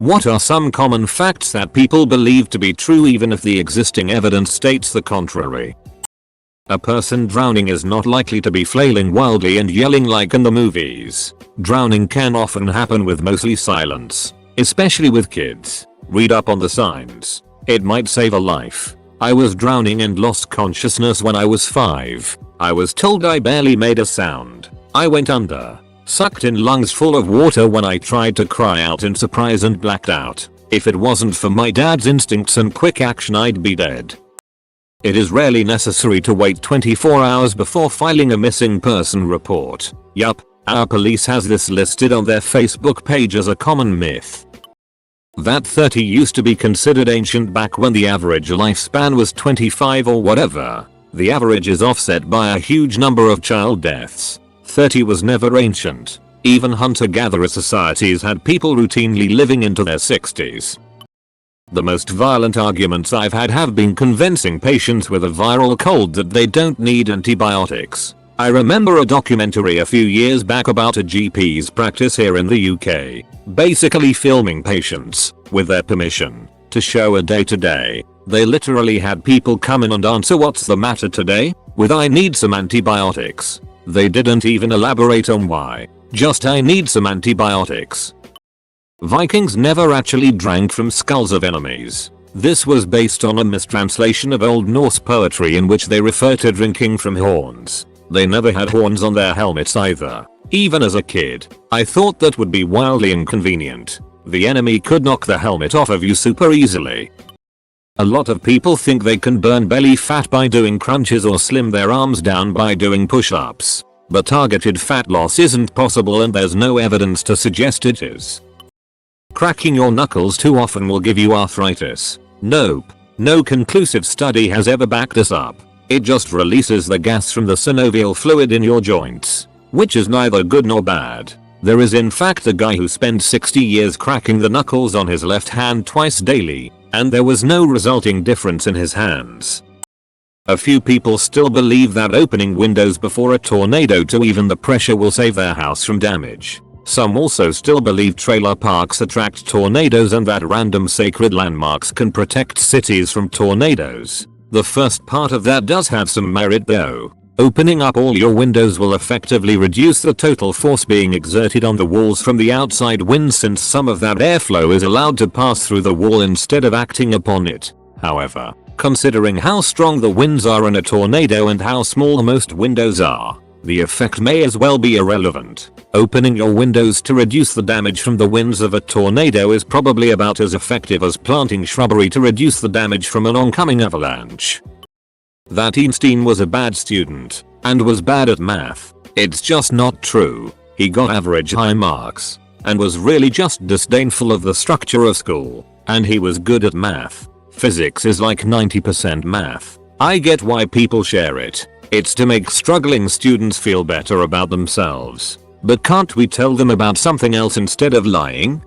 What are some common facts that people believe to be true even if the existing evidence states the contrary? A person drowning is not likely to be flailing wildly and yelling like in the movies. Drowning can often happen with mostly silence, especially with kids. Read up on the signs. It might save a life. I was drowning and lost consciousness when I was 5. I was told I barely made a sound. I went under. Sucked in lungs full of water when I tried to cry out in surprise and blacked out. If it wasn't for my dad's instincts and quick action, I'd be dead. It is rarely necessary to wait 24 hours before filing a missing person report. Yup, our police has this listed on their Facebook page as a common myth. That 30 used to be considered ancient back when the average lifespan was 25 or whatever. The average is offset by a huge number of child deaths. 30 was never ancient. Even hunter-gatherer societies had people routinely living into their 60s. The most violent arguments I've had have been convincing patients with a viral cold that they don't need antibiotics. I remember a documentary a few years back about a GP's practice here in the UK, basically filming patients, with their permission, to show a day-to-day. They literally had people come in and answer "What's the matter today?" with "I need some antibiotics." They didn't even elaborate on why, just "I need some antibiotics." Vikings never actually drank from skulls of enemies. This was based on a mistranslation of Old Norse poetry in which they refer to drinking from horns. They never had horns on their helmets either. Even as a kid, I thought that would be wildly inconvenient. The enemy could knock the helmet off of you super easily. A lot of people think they can burn belly fat by doing crunches or slim their arms down by doing push-ups. But targeted fat loss isn't possible and there's no evidence to suggest it is. Cracking your knuckles too often will give you arthritis. Nope. No conclusive study has ever backed this up. It just releases the gas from the synovial fluid in your joints, which is neither good nor bad. There is in fact a guy who spent 60 years cracking the knuckles on his left hand twice daily, and there was no resulting difference in his hands. A few people still believe that opening windows before a tornado to even the pressure will save their house from damage. Some also still believe trailer parks attract tornadoes and that random sacred landmarks can protect cities from tornadoes. The first part of that does have some merit though. Opening up all your windows will effectively reduce the total force being exerted on the walls from the outside wind since some of that airflow is allowed to pass through the wall instead of acting upon it. However, considering how strong the winds are in a tornado and how small most windows are, the effect may as well be irrelevant. Opening your windows to reduce the damage from the winds of a tornado is probably about as effective as planting shrubbery to reduce the damage from an oncoming avalanche. That Einstein was a bad student and was bad at math. It's just not true. He got average high marks and was really just disdainful of the structure of school, and he was good at math. Physics is like 90% math. I get why people share it. It's to make struggling students feel better about themselves. But can't we tell them about something else instead of lying?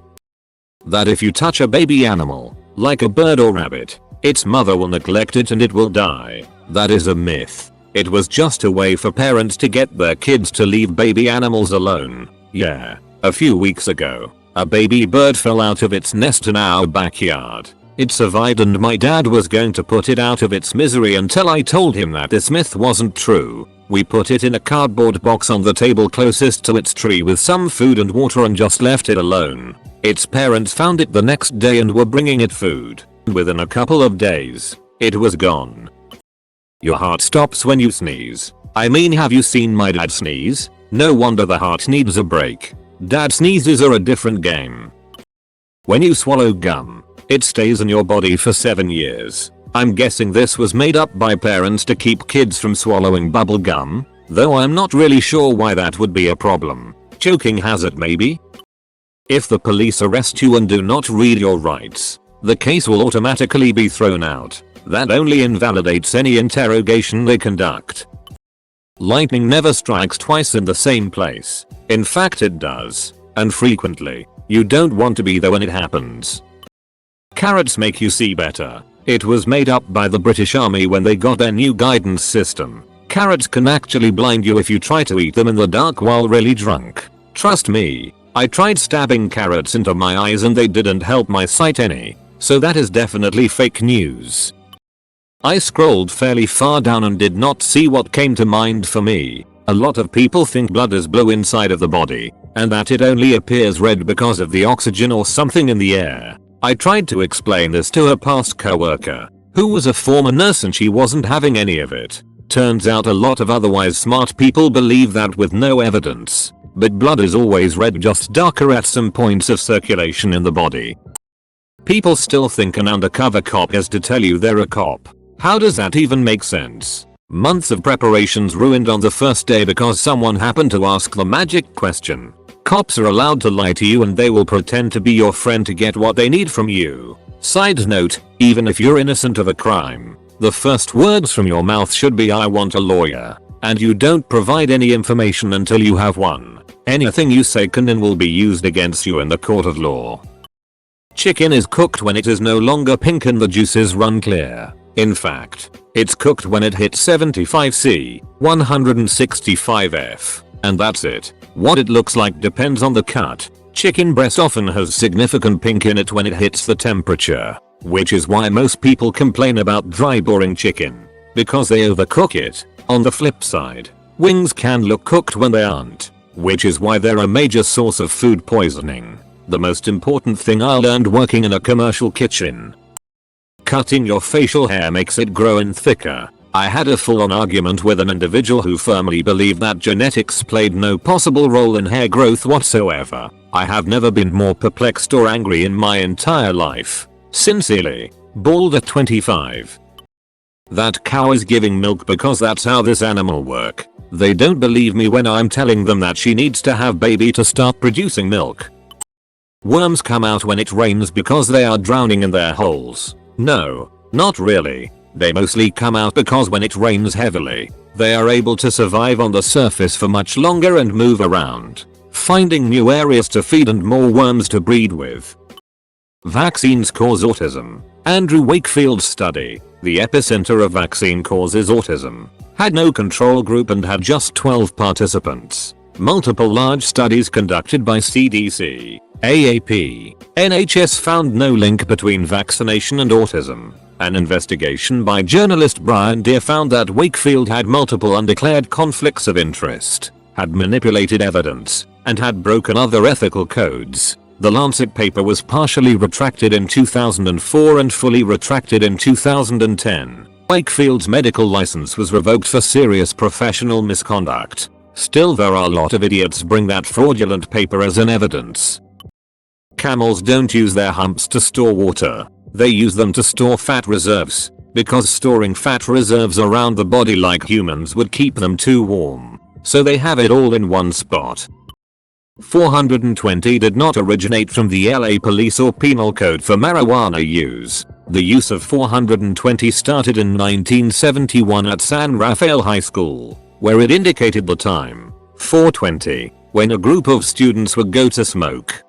That if you touch a baby animal, like a bird or rabbit, its mother will neglect it and it will die. That is a myth. It was just a way for parents to get their kids to leave baby animals alone. Yeah. A few weeks ago, a baby bird fell out of its nest in our backyard. It survived and my dad was going to put it out of its misery until I told him that this myth wasn't true. We put it in a cardboard box on the table closest to its tree with some food and water and just left it alone. Its parents found it the next day and were bringing it food. Within a couple of days, it was gone. Your heart stops when you sneeze. I mean, have you seen my dad sneeze? No wonder the heart needs a break. Dad sneezes are a different game. When you swallow gum, it stays in your body for 7 years. I'm guessing this was made up by parents to keep kids from swallowing bubble gum, though I'm not really sure why that would be a problem. Choking hazard maybe? If the police arrest you and do not read your rights, the case will automatically be thrown out. That only invalidates any interrogation they conduct. Lightning never strikes twice in the same place. In fact it does, and frequently. You don't want to be there when it happens. Carrots make you see better. It was made up by the British Army when they got their new guidance system. Carrots can actually blind you if you try to eat them in the dark while really drunk. Trust me, I tried stabbing carrots into my eyes and they didn't help my sight any. So that is definitely fake news. I scrolled fairly far down and did not see what came to mind for me. A lot of people think blood is blue inside of the body, and that it only appears red because of the oxygen or something in the air. I tried to explain this to a past coworker, who was a former nurse, and she wasn't having any of it. Turns out a lot of otherwise smart people believe that with no evidence. But blood is always red, just darker at some points of circulation in the body. People still think an undercover cop has to tell you they're a cop. How does that even make sense? Months of preparations ruined on the first day because someone happened to ask the magic question. Cops are allowed to lie to you and they will pretend to be your friend to get what they need from you. Side note, even if you're innocent of a crime, the first words from your mouth should be "I want a lawyer," and you don't provide any information until you have one. Anything you say can and will be used against you in the court of law. Chicken is cooked when it is no longer pink and the juices run clear. In fact, it's cooked when it hits 75°C, 165°F, and that's it. What it looks like depends on the cut. Chicken breast often has significant pink in it when it hits the temperature, which is why most people complain about dry, boring chicken, because they overcook it. On the flip side, wings can look cooked when they aren't, which is why they're a major source of food poisoning. The most important thing I learned working in a commercial kitchen. Cutting your facial hair makes it grow in thicker. I had a full-on argument with an individual who firmly believed that genetics played no possible role in hair growth whatsoever. I have never been more perplexed or angry in my entire life. Sincerely, Bald at 25. That cow is giving milk because that's how this animal work. They don't believe me when I'm telling them that she needs to have baby to start producing milk. Worms come out when it rains because they are drowning in their holes. No, not really. They mostly come out because when it rains heavily, they are able to survive on the surface for much longer and move around, finding new areas to feed and more worms to breed with. Vaccines cause autism. Andrew Wakefield's study, the epicenter of vaccine causes autism, had no control group and had just 12 participants. Multiple large studies conducted by CDC, AAP, NHS found no link between vaccination and autism. An investigation by journalist Brian Deere found that Wakefield had multiple undeclared conflicts of interest, had manipulated evidence, and had broken other ethical codes. The Lancet paper was partially retracted in 2004 and fully retracted in 2010. Wakefield's medical license was revoked for serious professional misconduct. Still, there are a lot of idiots bring that fraudulent paper as an evidence. Camels don't use their humps to store water. They use them to store fat reserves, because storing fat reserves around the body like humans would keep them too warm. So they have it all in one spot. 420 did not originate from the LA Police or Penal Code for marijuana use. The use of 420 started in 1971 at San Rafael High School, where it indicated the time, 4:20, when a group of students would go to smoke.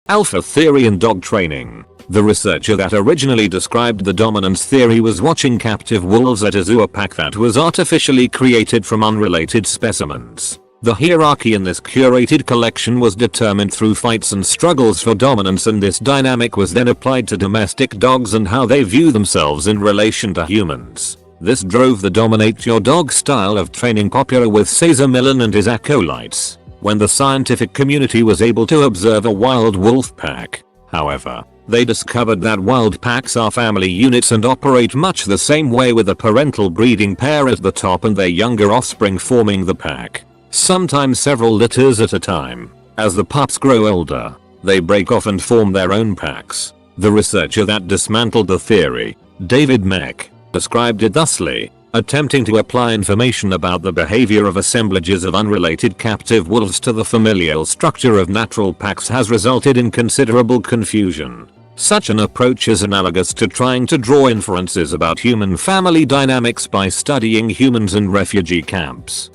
Alpha theory and dog training. The researcher that originally described the dominance theory was watching captive wolves at a zoo pack that was artificially created from unrelated specimens. The hierarchy in this curated collection was determined through fights and struggles for dominance, and this dynamic was then applied to domestic dogs and how they view themselves in relation to humans. This drove the dominate your dog style of training popular with Cesar Millan and his acolytes. When the scientific community was able to observe a wild wolf pack, however, they discovered that wild packs are family units and operate much the same way, with a parental breeding pair at the top and their younger offspring forming the pack, sometimes several litters at a time. As the pups grow older, they break off and form their own packs. The researcher that dismantled the theory, David Meck, described it thusly: attempting to apply information about the behavior of assemblages of unrelated captive wolves to the familial structure of natural packs has resulted in considerable confusion. Such an approach is analogous to trying to draw inferences about human family dynamics by studying humans in refugee camps.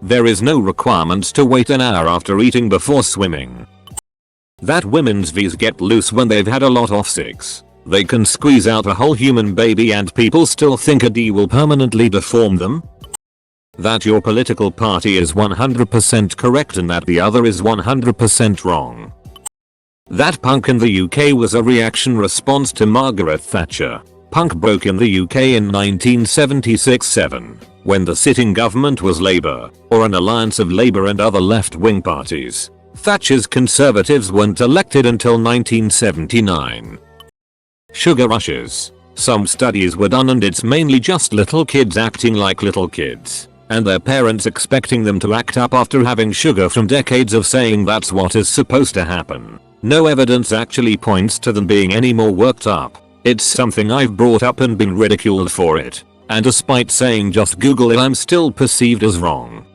There is no requirement to wait an hour after eating before swimming. That women's V's get loose when they've had a lot of sex. They can squeeze out a whole human baby and people still think a D will permanently deform them? That your political party is 100% correct and that the other is 100% wrong. That punk in the UK was a reaction response to Margaret Thatcher. Punk broke in the UK in 1976-7, when the sitting government was Labour, or an alliance of Labour and other left-wing parties. Thatcher's Conservatives weren't elected until 1979. Sugar rushes. Some studies were done and it's mainly just little kids acting like little kids, and their parents expecting them to act up after having sugar from decades of saying that's what is supposed to happen. No evidence actually points to them being any more worked up. It's something I've brought up and been ridiculed for it, and despite saying just Google it, I'm still perceived as wrong.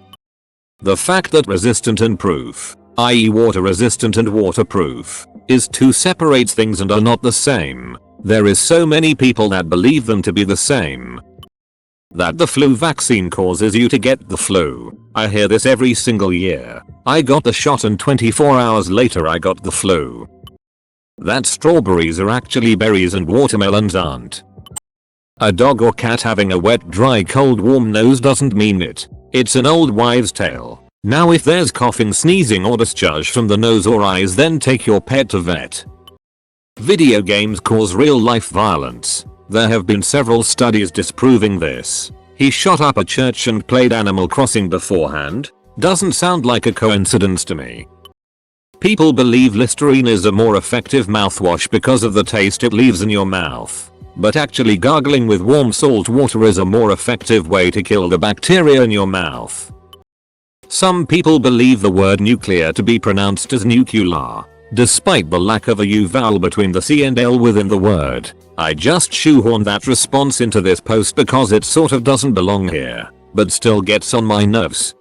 The fact that resistant and proof, i.e. water resistant and waterproof, is two separate things and are not the same. There is so many people that believe them to be the same. That the flu vaccine causes you to get the flu. I hear this every single year. I got the shot and 24 hours later I got the flu. That strawberries are actually berries and watermelons aren't. A dog or cat having a wet, dry, cold, warm nose doesn't mean it. It's an old wives' tale. Now if there's coughing, sneezing or discharge from the nose or eyes, then take your pet to vet. Video games cause real life violence. There have been several studies disproving this. He shot up a church and played Animal Crossing beforehand. Doesn't sound like a coincidence to me. People believe Listerine is a more effective mouthwash because of the taste it leaves in your mouth. But actually gargling with warm salt water is a more effective way to kill the bacteria in your mouth. Some people believe the word nuclear to be pronounced as nuclear, despite the lack of a U vowel between the C and L within the word. I just shoehorned that response into this post because it sort of doesn't belong here, but still gets on my nerves.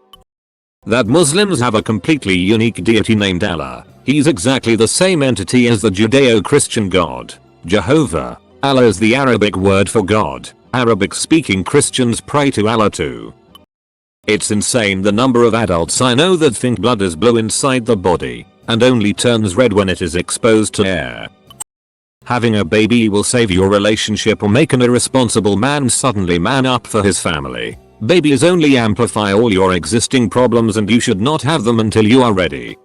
That Muslims have a completely unique deity named Allah. He's exactly the same entity as the Judeo-Christian God, Jehovah. Allah is the Arabic word for God. Arabic-speaking Christians pray to Allah too. It's insane the number of adults I know that think blood is blue inside the body, and only turns red when it is exposed to air. Having a baby will save your relationship or make an irresponsible man suddenly man up for his family. Babies only amplify all your existing problems and you should not have them until you are ready.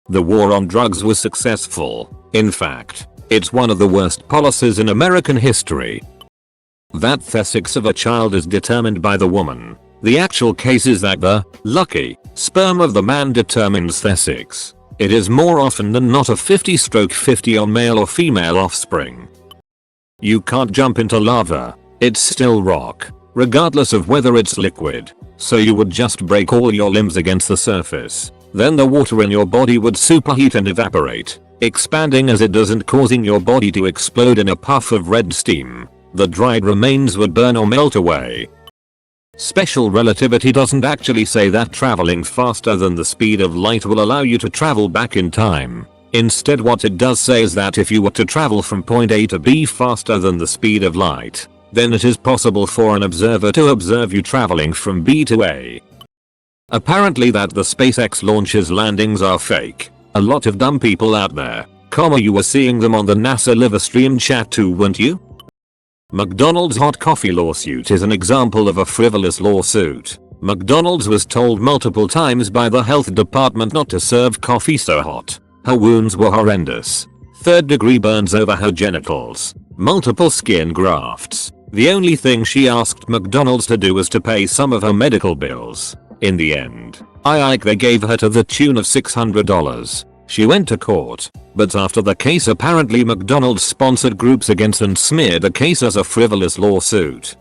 The war on drugs was successful. In fact, it's one of the worst policies in American history. That the sex of a child is determined by the woman. The actual case is that the lucky sperm of the man determines the sex. It is more often than not a 50/50 on male or female offspring. You can't jump into lava. It's still rock, regardless of whether it's liquid. So you would just break all your limbs against the surface. Then the water in your body would superheat and evaporate, expanding as it does and causing your body to explode in a puff of red steam. The dried remains would burn or melt away. Special relativity doesn't actually say that traveling faster than the speed of light will allow you to travel back in time. Instead, what it does say is that if you were to travel from point A to B faster than the speed of light, then it is possible for an observer to observe you traveling from B to A. Apparently that the SpaceX launches landings are fake. A lot of dumb people out there, you were seeing them on the NASA live stream chat too, weren't you? McDonald's hot coffee lawsuit is an example of a frivolous lawsuit. McDonald's was told multiple times by the health department not to serve coffee so hot. Her wounds were horrendous. 3rd-degree burns over her genitals. Multiple skin grafts. The only thing she asked McDonald's to do was to pay some of her medical bills. In the end, they gave her to the tune of $600. She went to court, but after the case apparently McDonald's sponsored groups against and smeared the case as a frivolous lawsuit.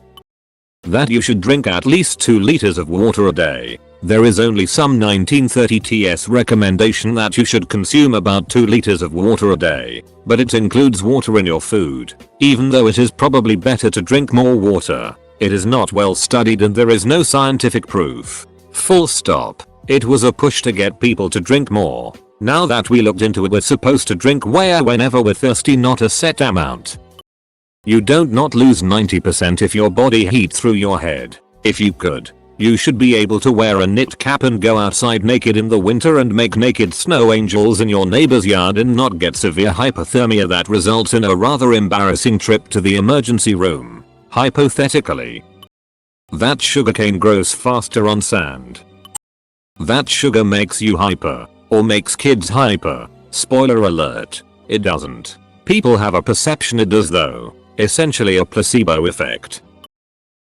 That you should drink at least 2 liters of water a day. There is only some 1930 TS recommendation that you should consume about 2 liters of water a day, but it includes water in your food. Even though it is probably better to drink more water, it is not well studied and there is no scientific proof. Full stop. It was a push to get people to drink more. Now that we looked into it, we're supposed to drink way whenever we're thirsty, not a set amount. You don't not lose 90% if your body heat through your head. If you could, you should be able to wear a knit cap and go outside naked in the winter and make naked snow angels in your neighbor's yard and not get severe hypothermia that results in a rather embarrassing trip to the emergency room. Hypothetically. That sugarcane grows faster on sand. That sugar makes you hyper, or makes kids hyper. Spoiler alert, it doesn't. People have a perception it does though, essentially a placebo effect.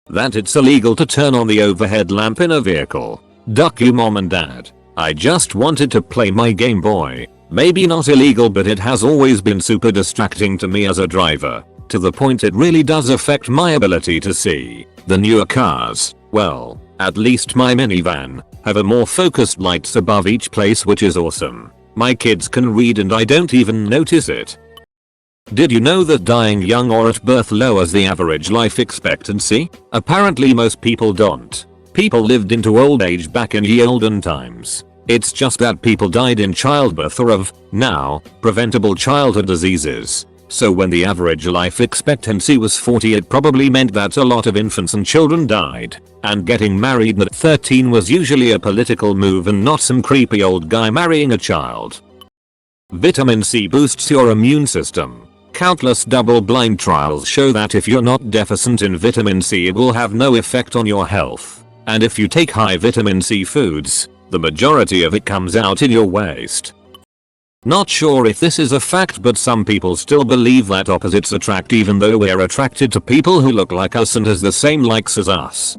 That it's illegal to turn on the overhead lamp in a vehicle. Duck you mom and dad. I just wanted to play my Game Boy. Maybe not illegal, but it has always been super distracting to me as a driver, to the point it really does affect my ability to see. The newer cars, well, at least my minivan, have a more focused lights above each place, which is awesome. My kids can read and I don't even notice it. Did you know that dying young or at birth lowers the average life expectancy? Apparently most people don't. People lived into old age back in ye olden times. It's just that people died in childbirth or of, now, preventable childhood diseases. So when the average life expectancy was 40, it probably meant that a lot of infants and children died. And getting married at 13 was usually a political move and not some creepy old guy marrying a child. Vitamin C boosts your immune system. Countless double-blind trials show that if you're not deficient in vitamin C, it will have no effect on your health. And if you take high vitamin C foods, the majority of it comes out in your waste. Not sure if this is a fact, but some people still believe that opposites attract, even though we're attracted to people who look like us and has the same likes as us.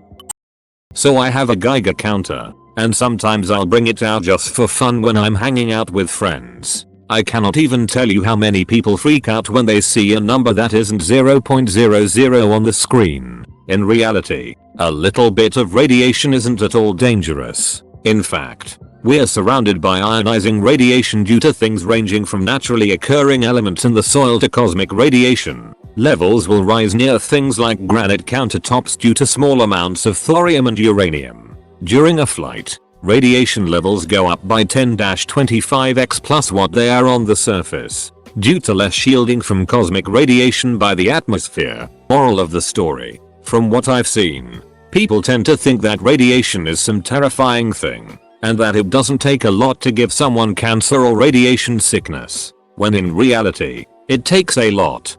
So I have a Geiger counter, and sometimes I'll bring it out just for fun when I'm hanging out with friends. I cannot even tell you how many people freak out when they see a number that isn't 0.00 on the screen. In reality, a little bit of radiation isn't at all dangerous. In fact, we're surrounded by ionizing radiation due to things ranging from naturally occurring elements in the soil to cosmic radiation. Levels will rise near things like granite countertops due to small amounts of thorium and uranium. During a flight, radiation levels go up by 10-25x plus what they are on the surface, due to less shielding from cosmic radiation by the atmosphere. Moral of the story: from what I've seen, people tend to think that radiation is some terrifying thing, and that it doesn't take a lot to give someone cancer or radiation sickness, when in reality, it takes a lot.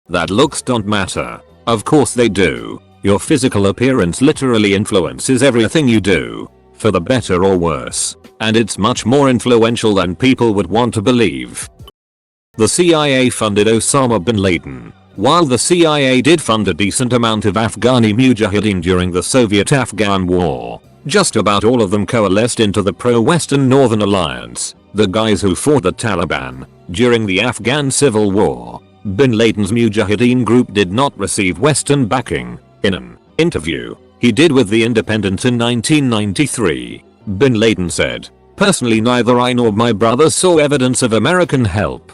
That looks don't matter. Of course they do. Your physical appearance literally influences everything you do, for the better or worse, and it's much more influential than people would want to believe. The CIA funded Osama bin Laden. While the CIA did fund a decent amount of Afghani mujahideen during the Soviet-Afghan War, just about all of them coalesced into the pro-Western Northern Alliance, the guys who fought the Taliban during the Afghan Civil War. Bin Laden's mujahideen group did not receive Western backing. In an interview he did with The Independent in 1993, bin Laden said, "Personally, neither I nor my brother saw evidence of American help.